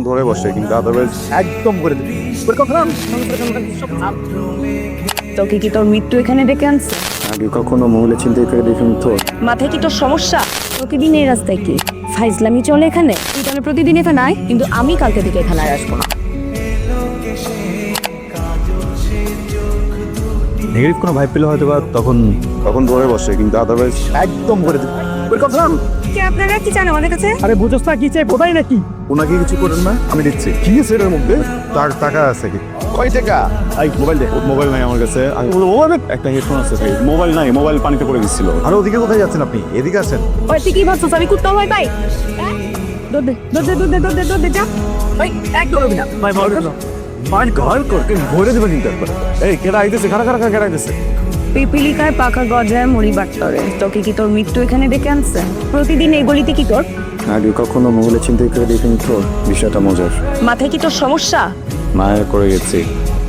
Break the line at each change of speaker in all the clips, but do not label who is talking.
ধরে বসে, কিন্তু আদারওয়াইজ একদম করে দিবি।
তোকে কি তোর মৃত্যু এখানে ডেকে আনছে?
আগে কখনো মহিলা চিন্তাই করে দেখিনি তো।
মাথায় কি তোর সমস্যা? তোকে দিন এই রাস্তায় কি ফাইজলামি চলে এখানে? তুই তাহলে প্রতিদিন এখানে আয়, কিন্তু আমি কালকে থেকে এখানে আর আসবো না।
নেগেটিভ কোনো ভাইব পেলে হয়তো বা তখন ধরে বসে, কিন্তু আদারওয়াইজ একদম করে দিবি।
কি আপনারা কি চান আমাদের কাছে?
আরে বুঝোস না কি চাই বোধাই নাকি?
ওনাকে কিছু করেন না, আমি দিচ্ছি। কি আছে এর মধ্যে? তার টাকা আছে কি? কয় টাকা? এই মোবাইল দে। মোবাইল নাই আমার কাছে। আমি বলবো মোবাইল, একটা হেডফোন আছে ভাই। মোবাইল নাই, মোবাইল পানিতে পড়ে গেছিল। আর ওদিকে কোথায় যাচ্ছেন আপনি? এদিকে আছেন।
ওই তুই কি ভাবছিস আমি কুত্তা ভয় পাই? দুধ দে, দুধ দে, দুধ দে, দুধ দে, দুধ দে, যা। ওই একদম করবি না।
ভাই বল না।
মাইন্ড ঘর করকে ভরে দেবে কিন্তু একবার। এই কেডা আইতেছে? খাড়া কেডা আইতেছে?
পিপিলিকায় পাখা গজায় মুড়ি বাট্টরে। তোকে কি তোর মৃত্যু এখানে ডেকে আনছে? প্রতিদিন এই গলিতে কি তোর?
আগে কখনো মহিলা চিন্তাই করে দেখিনি তো। বিষয়টা মজার।
মাথায় কি তোর সমস্যা?
মায়ের করে গেছি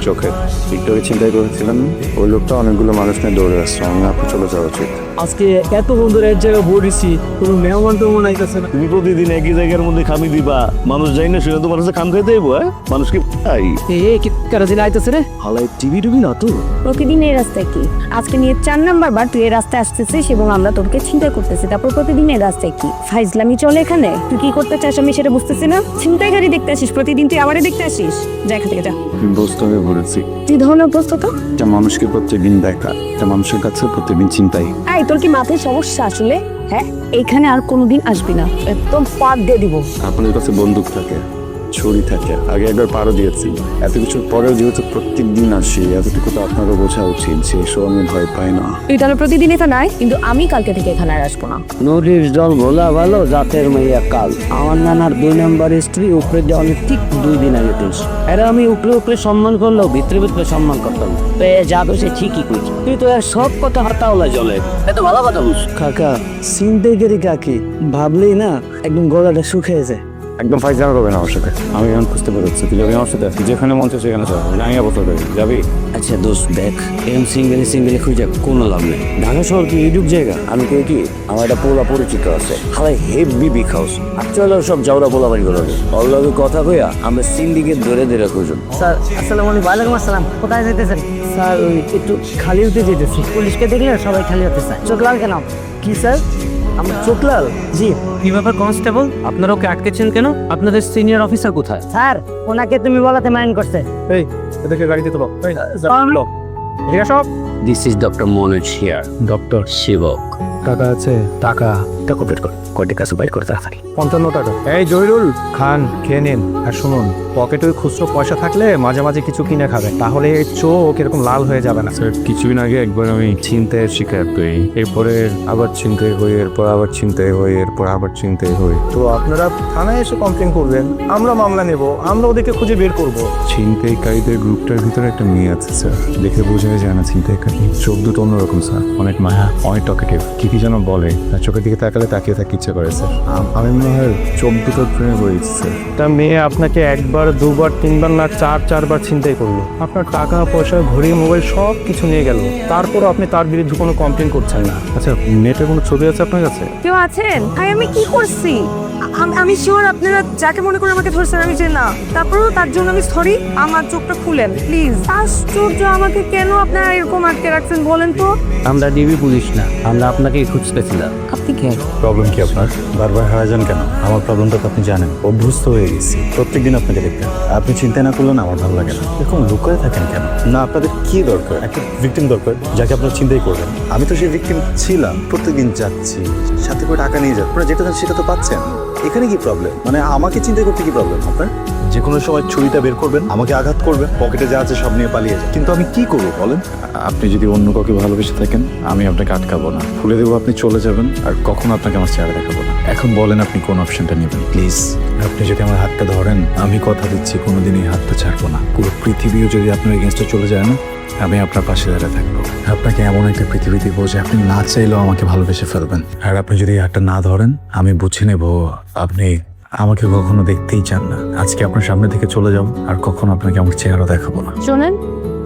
চোখে। একটু চিন্তাই করেছিলাম, ওই লোকটা অনেকগুলো মানুষ নিয়ে দৌড়ে আসছে। আমি আপনি চলে যাওয়া উচিত।
আজকে এত বন্ধুরা এক জায়গায় বসেছি, কোনো মেহমান তো মনে আইতেছে না।
তুমি প্রতিদিন একই জায়গার মধ্যে খামি দিবা, মানুষ যাই না শুনে তো মানুষের খাম খাইতে দেবো। মানুষ কি তাই
এ কি কারা জিলা আইতেছে রে?
হালাই টিভি টুবি না তো।
প্রতিদিন এই রাস্তায় কি? আজকে নিয়ে 4 নাম্বার বার তুই এই রাস্তায় আসতেছিস এবং আমরা তোকে চিন্তা করতেছি। তারপর প্রতিদিন এই রাস্তায় কি ফাইজলামি চলে এখানে? তুই কি করতে চাস আমি সেটা বুঝতেছি না। ছিনতাইকারী দেখতে আসিস প্রতিদিন, তুই আবারই দেখতে আসিস। যা এখান থেকে যা।
ব্যস্ত হয়ে পড়েছি।
তুই ধরনের প্রস্তুত?
একটা মানুষকে প্রত্যেকদিন দেখা, একটা মানুষের কাছে প্রত্যেকদিন চিন্তাই।
এই তোর কি মাথায় সমস্যা আসলে? হ্যাঁ, এইখানে আর কোনোদিন আসবি না, একদম পাত দিয়ে দিব।
আপনাদের কাছে বন্দুক থাকে, ছুরি থাকে। আগে একবার পারও দিয়েছি। এত কিছুর পরেও যেহেতু প্রত্যেক দিন আসি, এতটুকু তো আপনারও বোঝা উচিত যে এসব আমি ভয় পাই না।
তুই তাহলে প্রতিদিন এখানে আয়, কিন্তু আমি কালকে থেকে এখানে আর আসবো না।
নদীর জল ভোলা ভালো, জাতের মেয়া কাল। আমার নানার 2 নম্বর স্ত্রী উপরে দেওয়ালে ঠিক 2 দিন আগে দিস। এরা আমি উপরে উপরে সম্মান করলেও ভিতরে ভিতরে সম্মান করতাম। যাবে সে ঠিকই কইছি, তুই তো আর সব কথা হাতাওলা জলে। এত ভালো কথা বুঝ।
কাকা চিন্তাইকারী কাকি ভাবলেই না একদম গলাটা শুকিয়ে যায়।
একদম ফাইজলামি করবে না আমার সাথে। আমি এখন খুঁজতে পেরেছি, তুই যাবি আমার সাথে? যেখানে মন চায় সেখানে যাবো। আমি অবসর করি, যাবি?
আচ্ছা দোস্ত দেখ, এরকম সিঙ্গেলে খুঁজে কোনো লাভ নেই। ঢাকা শহর কি এইটুক জায়গা? আমি কই কি আমার একটা পোলা পরিচিত আছে, হালাই হেভি বিগ হাউস। চলো সব যাওরা পোলা বাড়ি গুলো ওর লগে কথা কইয়া আমরা সিন্ডিকেট ধরে খুঁজুন।
স্যার আসসালামু আলাইকুম। ওয়ালাইকুম আসসালাম। কোথায় যেতেছেন?
স্যার ওই একটু খালি হতে যেতেছি।
পুলিশকে দেখলে সবাই খালি হতে চায়। চোখ লাল কেন?
কি স্যার? আমার চোখলাল?
জি
কি ব্যাপার কনস্টেবল, আপনারা ওকে আটকেছেন কেন? আপনাদের সিনিয়র অফিসার কোথায়?
স্যার, ওনাকে তুমি বলাতে মাইন্ড করছে।
এই এদেরকে গাড়িতে তোলো। ঠিক আছে সব।
This is doctor Manoj here.
Doctor
Shibak.
টাকা আছে? টাকা
কমপ্লিট কর, কয়টা কাছে বাইর করে তাড়াতাড়ি।
55 টাকা। এই জহিরুল খান, খেয়ে নিন। আর শুনুন, পকেটে ওই খুচরো পয়সা থাকলে মাঝে মাঝে কিছু কিনে খাবে, তাহলে এই চোখ এরকম লাল হয়ে যাবে না।
স্যার, কিছুদিন আগে একবার আমি ছিনতাইয়ের শিকার হই, এরপরে আবার ছিনতাই হই, এরপর আবার ছিনতাই হই, এরপর আবার ছিনতাই হই।
তো আপনারা থানায় এসে কমপ্লেন করবেন, আমরা মামলা নেব, আমরা ওদেরকে খুঁজে বের করব।
ছিনতাইকারীদের গ্রুপটার ভিতরে একটা মেয়ে আছে স্যার, দেখে বোঝা যায় না ছিনতাইকারী। চোখ দুটো অন্যরকম স্যার, অনেক মায়া, অনেক টকেটিভ, কি যেন বলে। তার চোখের দিকে তাকালে তাকিয়ে থাকতে ইচ্ছে করে স্যার। আমি মনে হয় চোখ দুটোর প্রেমে পড়েছি স্যার।
একটা মেয়ে আপনাকে 1বার 2বার 3বার না 4বার ছিনতাই করলো, আপনার টাকা পয়সা ঘড়ি মোবাইল সব কিছু নিয়ে গেল, তারপরও আপনি তার বিরুদ্ধে কোনো কমপ্লেন করছেন না।
আচ্ছা, নেটে কোনো ছবি আছে আপনার কাছে?
কেউ আছেন? আমি কি করছি? আমি শিওর আপনারা যাকে মনে করে আমাকে ধরছেন আমি যে না। তারপরেও তার জন্য আমি সরি। আমার চোখটা খুলেন প্লিজ। আশ্চর্য, আমাকে কেন আপনারা এরকম আটকে রাখছেন বলেন তো?
আমরা ডিবি পুলিশ না, আমরা আপনাকেই খুঁজতেছিলাম।
আপনি কে?
প্রবলেম কি আপনার? বারবার হারা যান কেন? আমার প্রবলেমটা তো আপনি জানেন, অভ্যস্ত হয়ে গেছি প্রত্যেকদিন আপনাকে দেখতে। আপনি চিন্তা না করলে না আমার ভালো লাগে না। এরকম লুকায় থাকেন কেন? না, আপনাদের কি দরকার? একটা ভিকটিম দরকার যাকে আপনার চিন্তাই করবেন। আমি তো সেই ভিকটিম ছিলাম, প্রত্যেকদিন যাচ্ছি, সাথে করে টাকা নিয়ে যান, আপনারা যেটা চান সেটা তো পাচ্ছেন। এখানে কি প্রবলেম? মানে আমাকে চিন্তা করতে কি প্রবলেম আপনার? যে কোনো সময় ছুরিটা বের করবেন, আমাকে আঘাত করবেন, পকেটে যা আছে সব নিয়ে পালিয়ে যান। কিন্তু আমি কি করবো বলেন? আপনি যদি অন্য কাউকে ভালোবেসে থাকেন, আমি আপনাকে আটকাবো না, খুলে দেবো, আপনি চলে যাবেন, আর কখনো আপনাকে আমার চেহারা দেখাবো না। এখন বলেন আপনি কোন অপশনটা নেবেন প্লিজ? আপনি যদি আমার হাতটা ধরেন, আমি কথা দিচ্ছি কোনোদিন এই হাতটা ছাড়বো না। পুরো পৃথিবীও যদি আপনার এগেনস্টে চলে যায় না, আমি আপনার পাশে দাঁড়িয়ে থাকবো। আপনাকে এমন একটা পৃথিবী দিব যে আপনি না চাইলেও আমাকে ভালোবেসে ফেলবেন। আর আপনি যদি এই হাতটা না ধরেন, আমি বুঝে নেব আপনি আমাকে কখনো দেখতেই চান না। আজকে আপনার সামনে থেকে চলে যাব, আর কখনো আপনাকে আমার চেহারা দেখাবো না।
শোনেন,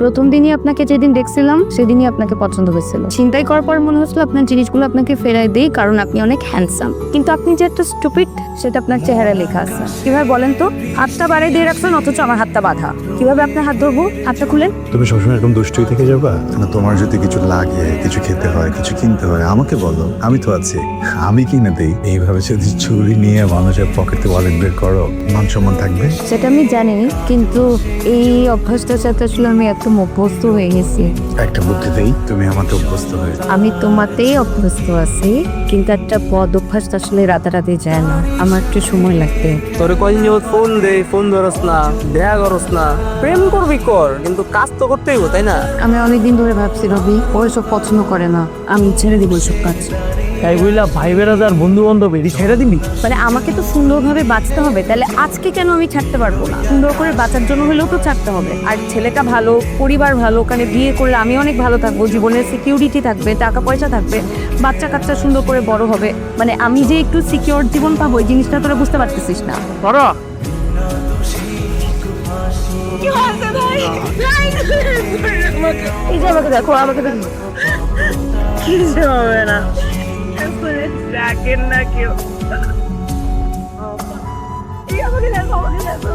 প্রথম দিনই আপনাকে যেদিন দেখছিলাম সেদিনই আপনাকে পছন্দ হয়েছিল। চিন্তাই করার পর মনে হচ্ছিল আপনার জিনিসগুলো আপনাকে ফেরাই দেই, কারণ আপনি অনেক হ্যান্ডসাম। কিন্তু আপনি যে একটা স্টুপিড সেটা আপনার চেহারা লেখা আছে। কিভাবে বলেন তো? হাতটা বাড়াই দিয়ে রাখছেন অথচ আমার হাতটা বাঁধা। কিভাবে আপনার হাত ধরবো? হাতটা খুলেন।
তুমি সবসময় এরকম দুষ্টুই থেকে যাবা না? তোমার যদি কিছু লাগে, কিছু খেতে হয়, কিছু কিনতে হয়, আমাকে বলো, আমি তো আছি, আমি কিনে দেই। এইভাবে যদি চুরি নিয়ে মানুষের পকেটে ওয়ালেট বের করো, মান সম্মান থাকবে?
সেটা আমি জানি, কিন্তু এই অভ্যাসটার সাথে আসলে আমি একদম অভ্যস্ত হয়ে গেছি।
একটা বুদ্ধি দেই, তুমি আমাকে অভ্যস্ত হয়ে যাও।
আমি তোমাতেই অভ্যস্ত আছি, কিন্তু একটা বদ অভ্যাস তো আসলে রাতারাতি যায় না, আমার একটু সময় লাগবে।
তোরে কয়দিন যাবত ফোন দে, ফোন ধরস না, দেখা করস না। প্রেম করবি কর, কিন্তু কাজ তো করতেই হইব, তাই না?
আমি অনেকদিন ধরে ভাবছি রবি ও এসব পছন্দ করে না, আমি ছেড়ে দিব এসব কাজ।
তাই বুঝলা ভাই বেড়াদার বন্ধু বান্ধব এটি ছেড়ে দিবি?
মানে আমাকে তো সুন্দরভাবে বাঁচতে হবে, তাহলে আজকে কেন আমি ছাড়তে পারবো না? সুন্দর করে বাঁচার জন্য হলেও তো ছাড়তে হবে। আর ছেলেটা ভালো, পরিবার ভালো, ওখানে বিয়ে করলে আমি অনেক ভালো থাকবো, জীবনের সিকিউরিটি থাকবে, টাকা পয়সা থাকবে, বাচ্চা কাচ্চা সুন্দর করে বড় হবে। মানে আমি যে একটু সিকিউর জীবন পাবো এই জিনিসটা তোরা বুঝতে পারতেছিস না।
ধরো
এই যে আমাকে দেখো, আমাকে দেখো, কিছু হবে না। ডাকেন না কেউ। এই আমাকে দেখো, আমাকে দেখো।